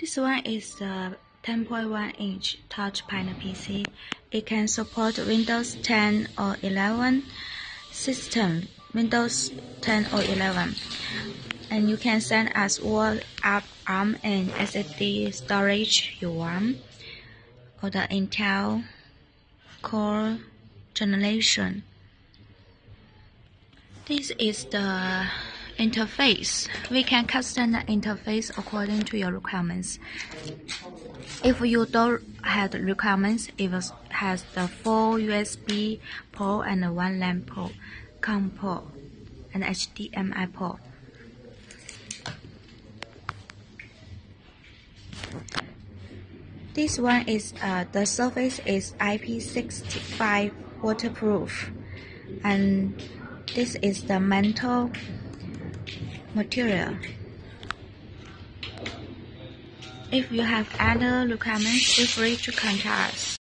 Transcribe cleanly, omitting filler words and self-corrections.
This one is the 10.1-inch touch panel PC. It can support Windows 10 or 11 system, Windows 10 or 11. And you can send as what RAM and SSD storage you want, or the Intel Core generation. This is the interface. We can custom the interface according to your requirements. If you don't have the requirements, it has the 4 USB port and 1 LAN port, COM port, and HDMI port. This one is the surface is IP65 waterproof, and this is the metal material. If you have other requirements, feel free to contact us.